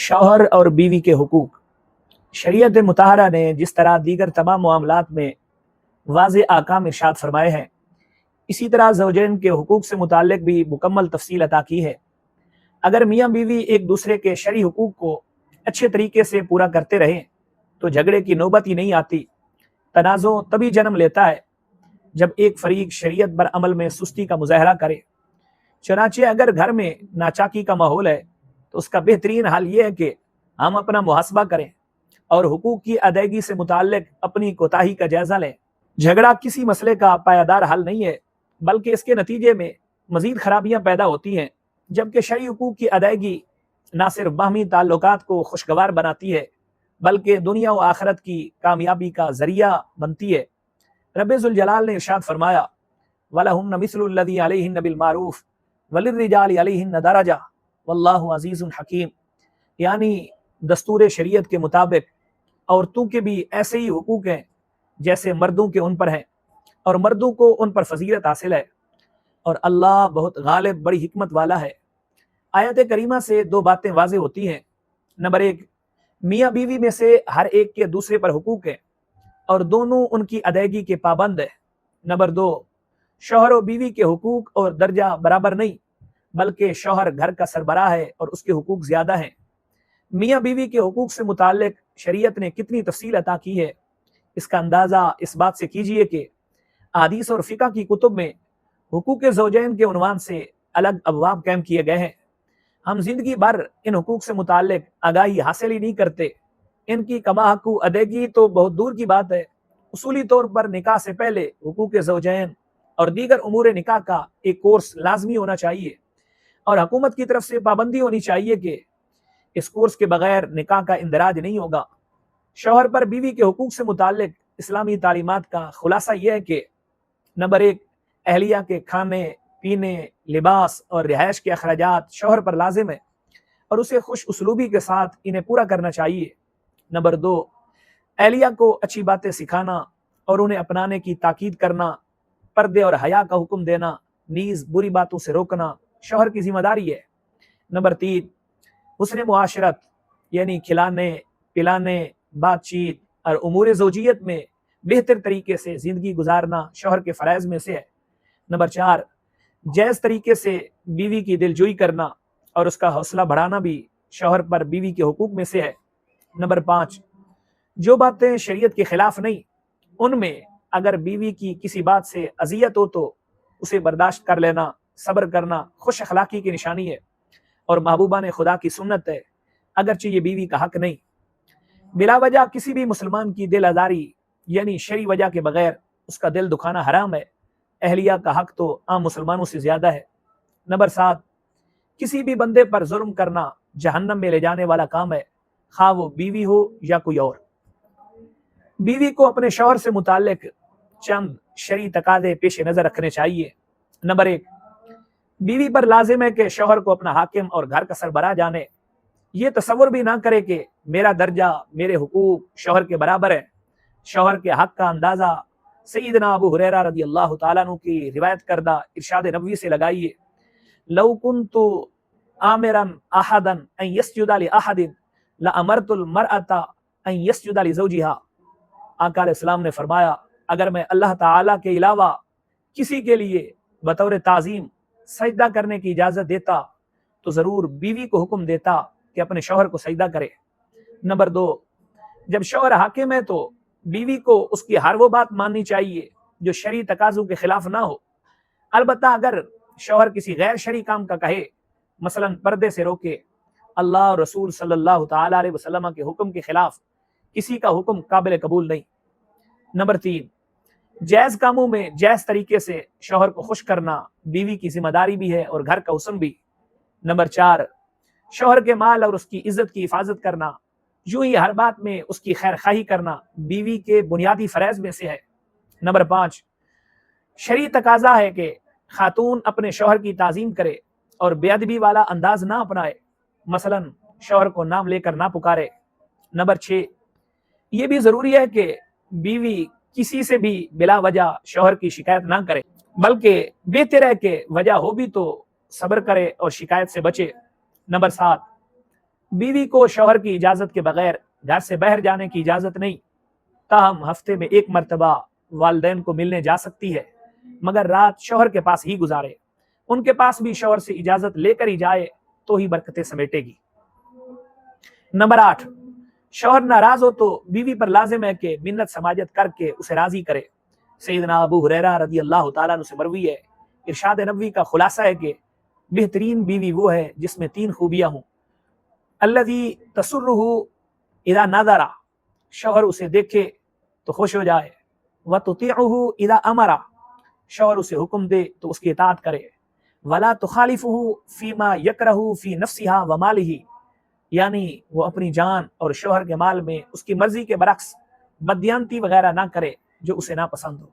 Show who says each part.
Speaker 1: शौहर और बीवी के हुकूक। शरीयत मुताहरा ने जिस तरह दीगर तमाम मामलात में वाज़े आकाम इरशाद फरमाए हैं, इसी तरह ज़ौजैन के हुकूक से मुताल्लिक भी मुकम्मल तफसील अता की है। अगर मियाँ बीवी एक दूसरे के शरई हुकूक को अच्छे तरीके से पूरा करते रहें तो झगड़े की नौबत ही नहीं आती। तनाज़ो तभी जन्म लेता है जब एक फरीक शरीयत पर अमल में सुस्ती का मुजाहरा करे। चनाचे अगर घर में नाचाकी का माहौल है तो उसका बेहतरीन हाल ये है कि हम अपना मुहासबा करें और हुकूक की अदायगी से मुताल्लिक अपनी कोताही का जायजा लें। झगड़ा किसी मसले का पायादार हल नहीं है, बल्कि इसके नतीजे में मजीद खराबियां पैदा होती हैं। जबकि शरई हुकूक की अदायगी ना सिर्फ बाहमी ताल्लुकात को खुशगवार बनाती है, बल्कि दुनिया और आखिरत की कामयाबी का जरिया बनती है। रब्बे ज़ुल जलाल ने इरशाद फरमाया, वलहुन्ना मिस्लुल लज़ी अलैहिन्ना बिल मारूफ वलिर्रिजालि अलैहिन्ना दरजा वल्लाहु अज़ीज़ुन हकीम। यानी दस्तूर शरीयत के मुताबिक औरतों के भी ऐसे ही हुकूक हैं जैसे मर्दों के उन पर हैं, और मर्दों को उन पर फजीलत हासिल है, और अल्लाह बहुत गालिब बड़ी हिकमत वाला है। आयत करीमा से दो बातें वाज़े होती हैं। नंबर एक, मियाँ बीवी में से हर एक के दूसरे पर हुकूक है और दोनों उनकी अदायगी के पाबंद है। नंबर दो, शौहर और बीवी के हुकूक और दर्जा बराबर नहीं, बल्कि शौहर घर का सरबराह है और उसके हुकूक ज्यादा हैं। मियाँ बीवी के हुकूक से मुताल्लिक शरीयत ने कितनी तफसील अता की है, इसका अंदाजा इस बात से कीजिए कि हदीस और फिक़ह की कुतुब में हुकूक ज़ौजैन के उन्वान से अलग अबवाब कायम किए गए हैं। हम जिंदगी भर इन हुकूक से मुताल्लिक आगाही हासिल ही नहीं करते। इनकी कमा हक़ अदायगी तो बहुत दूर की बात है। उसूली तौर पर निकाह से पहले हुकूक ज़ौजैन और दीगर उमूर निकाह का एक कोर्स लाजमी होना चाहिए, और हुकूमत की तरफ से पाबंदी होनी चाहिए कि इस कोर्स के बगैर निकाह का इंदराज नहीं होगा। शौहर पर बीवी के हुकूक से मुताल्लिक इस्लामी तालीमात का खुलासा यह है कि नंबर एक, अहलिया के खाने पीने, लिबास और रिहाइश के अखराजात शौहर पर लाजिम है और उसे खुश उसलूबी के साथ इन्हें पूरा करना चाहिए। नंबर दो, अहलिया को अच्छी बातें सिखाना और उन्हें अपनाने की ताकीद करना, पर्दे और हया का हुक्म देना, नीज बुरी बातों से रोकना शौहर की जिम्मेदारी है। नंबर तीन, हुस्न मुआशरत यानी खिलाने पिलाने, बातचीत और उमूर ज़ौजियत में बेहतर तरीके से जिंदगी गुजारना शौहर के फ़राइज़ में से है। नंबर चार, जायज़ तरीके से बीवी की दिलजोई करना और उसका हौसला बढ़ाना भी शौहर पर बीवी के हुकूक में से है। नंबर पाँच, जो बातें शरीयत के खिलाफ नहीं, उनमें अगर बीवी की किसी बात से अजियत हो तो उसे बर्दाश्त कर लेना, सब्र करना खुश अखलाकी की निशानी है और महबूबा ने खुदा की सुन्नत है, अगरचे ये बीवी का हक नहीं। बिला वजह किसी भी मुसलमान की दिल आजारी यानी शरई वजह के बगैर उसका दिल दुखाना हराम है। अहलिया का हक तो आम मुसलमानों से ज्यादा है। नंबर सात, किसी भी बंदे पर जुल्म करना जहन्नम में ले जाने वाला काम है, खा वो बीवी हो या कोई और। बीवी को अपने शौहर से मुताल्लिक चंद शरई तकाज़े पेश नजर रखने चाहिए। नंबर एक, बीवी पर लाजिम है कि शौहर को अपना हाकिम और घर का सरबराह जाने। ये तसव्वुर भी ना करे कि मेरा दर्जा मेरे हुकूक शौहर के बराबर है। शौहर के हक का अंदाजा सईदना अबू हुरैरा रज़ी अल्लाह तआला अन्हु की रिवायत करदा इरशाद नबवी से लगाइए, लौ कुन्तु आमिरन अहदन अन यस्जुदा लि अहदिन ला अमरतुल मरअता अन यस्जुदा लि ज़ौजिहा। आका अलैहिस्सलाम ने फरमाया, अगर मैं अल्लाह ताला के अलावा किसी के लिए बतौर ताज़ीम सजदा करने की इजाजत देता तो जरूर बीवी को हुक्म देता कि अपने शौहर को सजदा करे। नंबर दो, जब शौहर हाकिम है तो बीवी को उसकी हर वो बात माननी चाहिए जो शरई तकाज़ों के खिलाफ ना हो। अलबत्ता अगर शौहर किसी गैर शरई काम का कहे, मसलन पर्दे से रोके, अल्लाह और रसूल सल्लल्लाहु तआला अलैहि वसल्लम के हुक्म के खिलाफ किसी का हुक्म काबिल कबूल नहीं। नंबर तीन, जायज कामों में जायज तरीके से शौहर को खुश करना बीवी की जिम्मेदारी भी है और घर का हुस्न भी। नंबर चार, शौहर के माल और उसकी इज्जत की हिफाजत करना, यूं ही हर बात में उसकी खैर खाही करना बीवी के बुनियादी फरैज में से है। नंबर पाँच, शरई तकाजा है कि खातून अपने शौहर की ताजीम करे और बेअदबी वाला अंदाज ना अपनाए, मसलन शौहर को नाम लेकर ना पुकारे। नंबर छः, ये भी जरूरी है कि बीवी किसी से भी बिला वजह शौहर की शिकायत ना करे, बल्कि बेहतर है कि वजह हो भी तो सब्र करे और शिकायत से बचे। नंबर 7, بیوی کو شوہر کی اجازت کے بغیر گھر سے باہر جانے کی اجازت نہیں، تاہم ہفتے میں ایک مرتبہ والدین کو ملنے جا سکتی ہے، مگر رات شوہر کے پاس ہی گزارے۔ ان کے پاس بھی شوہر سے اجازت لے کر ہی جائے تو ہی برکتیں سمیٹے گی۔ نمبر 8، شوہر ناراض ہو تو بیوی پر لازم ہے کہ منت سماجت کر کے اسے راضی کرے۔ سیدنا ابو ہریرہ رضی اللہ تعالیٰ عنہ سے مروی ہے، ارشاد نبوی کا خلاصہ ہے کہ بہترین بیوی وہ ہے جس میں 3 خوبیاں ہوں۔ الذی تسرہ اذا نظر، شوہر اسے دیکھے تو خوش ہو جائے، وتطیعہ اذا امر، شوہر اسے حکم دے تو اس کی اطاعت کرے، ولا تخالفہ فیما یکرہ فی نفسہا ومالہ، یعنی وہ اپنی جان اور شوہر کے مال میں اس کی مرضی کے برعکس بددیانتی وغیرہ نہ کرے جو اسے ناپسند ہو۔